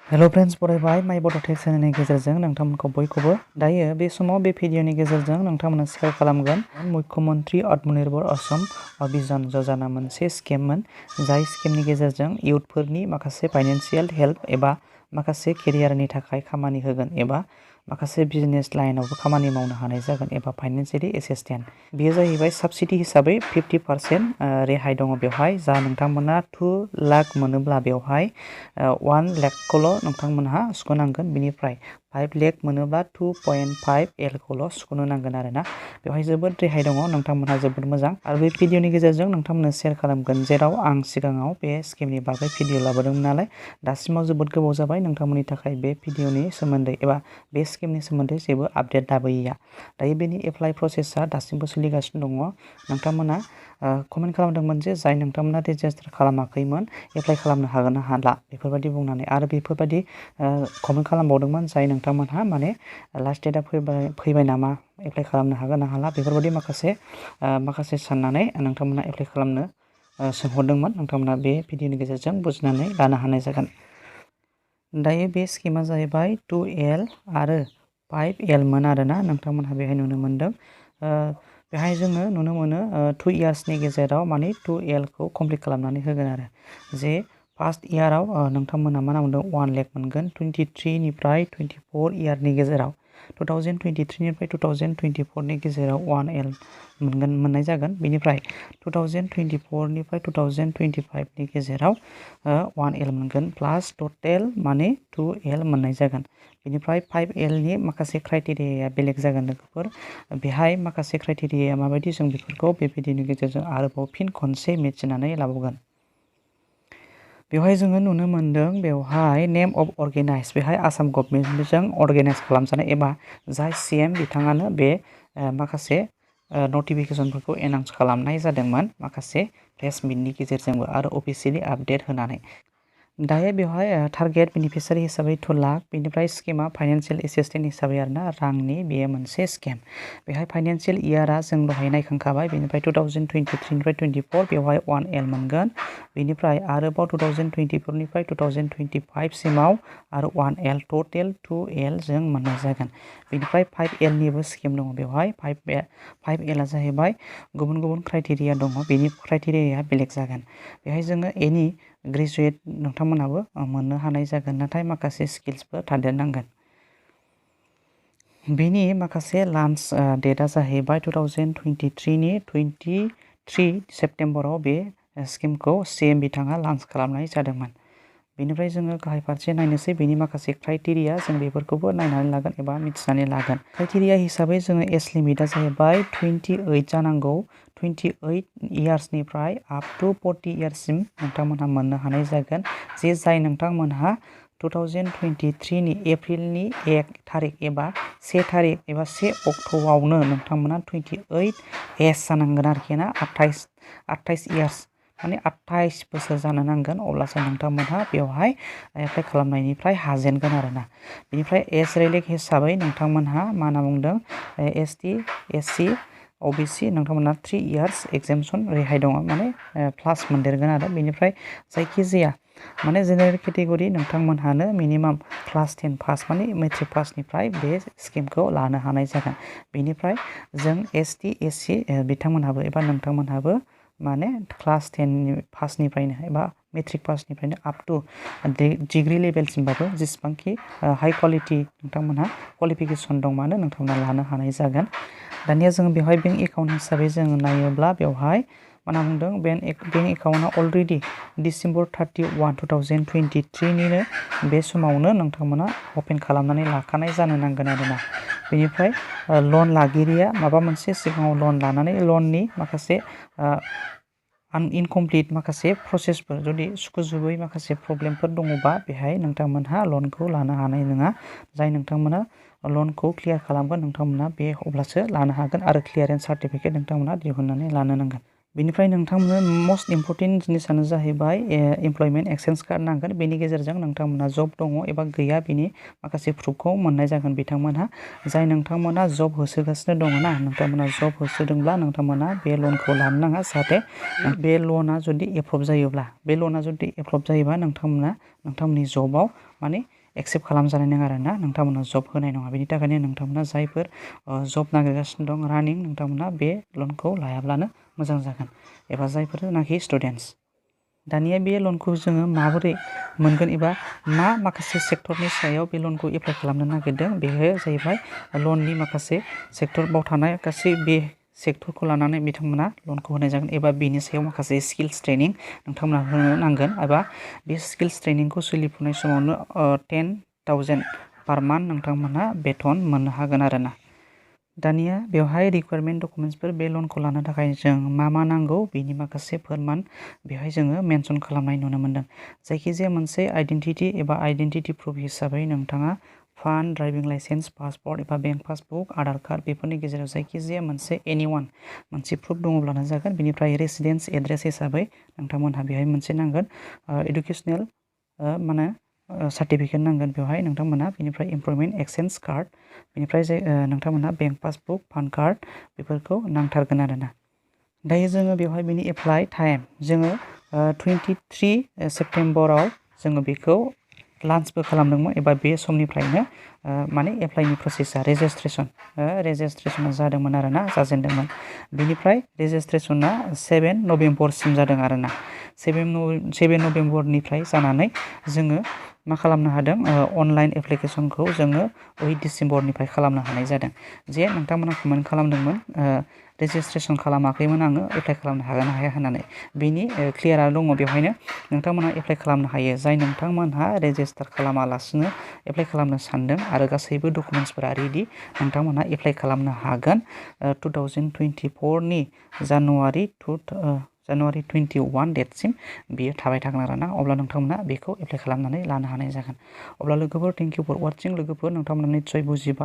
Hello friends बरायबाय माय बोdoeducation गेजेरजों नोंथांमोनखौ बयखौबो दायो बे समाव बे भिडिअनि गेजेरजों नोंथांमोननो शेयार खालामगोन मुख्यमंत्री आत्मनिर्भर असम अभियान योजना मोनसे स्किममोन जाय स्किमनि गेजेरजों इयुथफोरनि माखासे फाइनेंशियल हेल्प एबा माखासे केरियारनि थाखाय खामानि होगोन एबा माखासे बिजनेस लाइनावबो खामानि मावनो हानाय जागोन एबा फाइनेंशियली एसिस्टेंट बेयो जाहैबाय सब्सिडी हिसाबै 50% रेहाय दङ बेवहाय जा नोंथांमोना 2 लाख मोनोब्ला बेवहाय 1 लाखखौल' नोंथांमोनहा सुख'नांगोन बिनिफ्राय 5 लाख मोनोब्ला 2.5 L खौल' सुख'नो नांगोन आरोना बेवहाय जोबोद रेहाय दङ नोंथांमोनहा जोबोद मोजां आरो बे भिडिअनि गेजेरजों नोंथांमोननो शेयार खालामगोन जेराव आं सिगाङाव बे स्किमनि बागै भिडिअ लाबोदोंमोन नालाय दासिमाव जोबोद गोबाव जाबाय नोंथांमोननि थाखाय बे भिडिअनि सोमोन्दै एबा बे स्किमनि सोमोन्दै जेबो आपडेट लाबोयैया दायो बेनि एप्लाइ प्रसेसआ दासिमबो सोलिगासिनो दङ नोंथांमोना कमेन्ट खालामदोंमोन जे जाय नोंथांमोना रेजिस्टार खालामाखैमोन एप्लाइ खालामनो हागोन ना हाला बेफोरबायदि बुंनानै आरो बेफोरबायदि कमेन्ट खालामबावदोंमोन जाय नोंथांमोनहा माने लास्ट डेटआ फैबाय नामा एप्लाइ खालामनो हागोन ना हाला बेफोरबायदि माखासे साननानै नोंथांमोना एप्लाइ खालामनो सोंहरदोंमोन नोंथांमोना बे भिडिअनि गेजेरजों बुजिनानै लानो हानाय जागोन दायो बे स्किमा जाहैबाय 2L आरो 5L मोन आरोना नोंथांमोनहा बेहाय नुनो मोनदों बेहाय जोङो नुनो मोनो 2 इयार्सनि गेजेराव माने 2L खौ कमप्लिट खालामनानै होगोन आरो जे फार्स्ट इयाराव नोंथांमोना मा नामदों 1 लाख मोनगोन 23 निफ्राय 24 इयारनि गेजेराव 2023 निफ्राय 2024 नि गेजेराव 1L मोननाय जागोन बेनिफ्राय 2024 निफ्राय 2025 नि गेजेराव 1L मोनगोन प्लास टटेल माने 2L मोननाय जागोन बेनिफ्राय 5L नि माखासे क्राइटेरियाया बेलेग जागोन लोगोफोर बेहाय माखासे क्राइटेरियाया माबायदि जों बेफोरखौ बे भिडिअनि गेजेरजों आरोबाव फिन खनसे मिथिनानै लाबावगोन बेवहाय जोङो नुनो मोनदों बेवहाय नेम अफ अर्गेनाइज बेहाय आसाम गभर्नमेन्टजों अर्गेनाइज खालामजानाय एबा जाय CM बिथाङानो बे माखासे नटिफिकेशनफोरखौ एनाउन्स खालामनाय जादोंमोन माखासे प्रेस मिटनि गेजेरजोंबो आरो अफिसियेलि आपडेट होनानै दायो बेवहाय टारगेट बेनिफिसियारि हिसाबै 2 लाख बेनिफ्राय स्किमा फाइनेंशियल एसिस्टेंट हिसाबै आरोना रांनि बेयो मोनसे स्किम बेहाय फाइनेंशियल इयारा जों दहाय नायखांखाबाय बेनिफ्राय 2023 निफ्राय 24 बेवहाय 1L मोनगोन बेनिफ्राय आरोबाव 2024 निफ्राय 2025 सिमाव आरो 1L टटेल 2L जों मोननाय जागोन बेनिफ्राय 5L निबो स्किम दङ बेवहाय 5L आ जाहैबाय गुबुन गुबुन क्राइटेरिया दङ बेनि क्राइटेरियाया बेलेग जागोन बेहाय जोङो एनि ग्रेजुवेट नोंथांमोनाबो मोननो हानाय जागोन नाथाय माखासे स्किल्सफोर थादेरनांगोन बेनि माखासे लान्च डेटआ जाहैबाय 2023 नि 23 सेप्टेम्बराव बे स्किमखौ CM बिथाङा लन्च खालामनाय जादोंमोन बेनिफ्राय जोङो गाहाय फारसे नायनोसै बेनि माखासे क्राइटेरिया जों बेफोरखौबो नायनानै लागोन एबा मिथिनानै लागोन क्राइटेरिया हिसाबै जोङो एज लिमिटआ जाहैबाय 28 जानांगौ 28 इयार्सनिफ्राय आप टु 40 इयार्ससिम नोंथांमोनहा मोननो हानाय जागोन जे जाय नोंथांमोनहा 2023 नि एप्रिलनि 1 थारिख एबा 1 थारिख एबा 1 अक्ट'आवनो नोंथांमोना 28 एज जानांगोन आरोखि ना 28 इयार्स माने 28 बोसोर जानो नांगोन अब्लासो नोंथांमोनहा बेवहाय एप्लाइ खालामनायनिफ्राय हाजेनगोन आरोना बेनिफ्राय एज रिलेक हिसाबै नोंथांमोनहा मा होनना बुंदों ST SC OBC नोंथांमोनहा 3 इयार्स एग्जामसन रेहाय दङ माने प्लास मोनदेरगोन आरो बेनिफ्राय जायखिजाया माने जेनेरेल केटेगरि नोंथांमोनहानो मिनिमाम क्लास 10 पास माने मेट्रिक पासनिफ्राय बे स्किमखौ लानो हानाय जागोन बेनिफ्राय जों ST SC बिथांमोनहाबो एबा नोंथांमोनहाबो माने क्लास 10 पासनिफ्रायनो एबा मेट्रिक पासनिफ्रायनो आप टु डिग्री लेभेलसिमबाबो जेसेबांखि हाई क्वालिटि नोंथांमोनहा क्वालिफिकेसन दं मानो नोंथांमोना लानो हानाय जागोन दानिया जों बेवहाय बेंक एकाउन्ट हिसाबै जों नायोब्ला बेवहाय मा होनना बुंदों बेंक एकाउन्टआ अलरेडि डिसेम्बर 31 2023 निनो बे समावनो नोंथांमोना अपेन खालामनानै लाखानाय जानो नांगोन आरोना बेनिफ्राय लन लागिरिया माबा मोनसे सिगाङाव लन लानानै लननि माखासे इनकमप्लिट माखासे प्रसेसफोर जुदि सुखुजोबै माखासे प्रब्लेमफोर दङबा बेहाय नोंथांमोनहा लनखौ लानो हानाय नङा जाय नोंथांमोना लनखौ क्लियार खालामगोन नोंथांमोना बे अब्लासो लानो हागोन आरो क्लियारेन्स सार्टिफिकेट नोंथांमोना दिहुननानै लानो नांगोन बेनिफ्राय नोंथांमोननो मस्ट इम्परटेन्ट जिनिसानो जाहैबाय एमप्लयमेन्ट एक्सचेन्ज कार्ड नांगोन। बेनि गेजेरजों नोंथांमोनहा जब दङ एबा गैया बेनि माखासे प्रुफखौ मोननाय जागोन बिथांमोनहा। जाय नोंथांमोना जब होसोगासिनो दङ ना, नोंथांमोना जब होसोदोंब्ला नोंथांमोना बे लनखौ लानो नाङा। जाहाथे बे लना जुदि एप्रुभ जायोबा नोंथांमोननि जबाव माने एक्सेप्ट खालामजानाय नङा आरोना, नोंथांमोना जब होनाय नङा। बेनि थाखायनो नोंथांमोना जायफोर जब नागिरगासिनो दं रानिं, नोंथांमोना बे लनखौ लायाब्लानो मोजां जागोन, एबा जायफोरनाखि स्टुडेन्टस। दानिया बे लनखौ जोङो माबोरै मोनगोन एबा माखासे सेक्टरनि सायाव बे लनखौ एप्लाइ खालामनो नागिरदों, बेयो जाहैबाय लननि माखासे सेक्टराव थानाय गासै बे सेक्टरखौ लानानै बिथांमोना लनखौ होनाय जागोन, एबा बेनि सायाव माखासे स्किल्स ट्रेनिं नोंथांमोना होनो नांगोन, एबा बे स्किल्स ट्रेनिंखौ सोलिफुनाय समावनो 10,000 पार मान्थ नोंथांमोना बेथन मोननो हागोन आरोना। दानिया बेवहाय रिक्वायरमेन्ट डकुमेन्ट्सफोर बे लनखौ लानो थाखाय जों मा नांगौ बेनि माखासे फोरमान बेवहाय जोङो मेनसन खालामनाय नुनो मोनदों। जायखिजाया मोनसे आइडेन्टिटि एबा आइडेन्टिटि प्रुफ हिसाबै नोंथाङा पान, ड्राइभिं लाइसेन्स, पासपर्ट एबा बेंक पासबुक, आधार कार्ड बेफोरनि गेजेराव जायखिजाया मोनसे मोनसे प्रुफ दङब्लानो जागोन। बेनिफ्राय रेसिडेन्स एड्रेस हिसाबै नोंथांमोनहा बेवहाय मोनसे नांगोन इडुकेसनेल सार्टिफिकेट नांगोन बेवहाय नोंथांमोना। बेनिफ्राय एमप्लयमेन्ट एक्सचेन्ज कार्ड, बेनिफ्राय नोंथांमोनहा बेंक पासबुक, पान कार्ड बेफोरखौ नांथारगोन आरोना। दायो जोङो बेवहाय बेनि एप्लाइ टाइम जोङो 23 सेप्तेम्बराव जोङो बेखौ लान्चबो खालामदोंमोन, एबा बे समनिफ्रायनो माने एप्लाइनि प्रसेसा रेजिस्ट्रेसना जादोंमोन आरोना, जाजेनदोंमोन। बेनिफ्राय रेजिस्ट्रेसना 7 नभेम्बरसिम जादों आरोना। 7 नभेम्बरनिफ्राय जानानै जोङो मा खालामनो हादों, अनलाइन एप्लिकेसनखौ जोङो 8 डिसेम्बरनिफ्राय खालामनो हानाय जादों। जे नोंथांमोना कमेन्ट खालामदोंमोन रेजिस्ट्रेसन खालामाखैमोन आङो एप्लाइ खालामनो हागोन ना हाया होननानै, बेनि क्लियारा दङ बेवहायनो। नोंथांमोना एप्लाइ खालामनो हायो। जाय नोंथांमोनहा रेजिस्टार खालामालासिनो एप्लाइ खालामनो सानदों आरो गासैबो डकुमेन्ट्सफोरा रेडि, नोंथांमोनहा एप्लाइ खालामनो हागोन 2024नि जानुवारि 21 डेटसिम बियो थाबाय थागोन आरोना। अब्ला नोंथांमोना बेखौ एप्लाइ खालामनानै लानो हानाय जागोन। अब्ला लोगोफोर, थेंक इउ फर वाचिं। लोगोफोर, नोंथांमोना निस्सय बुजिबाय।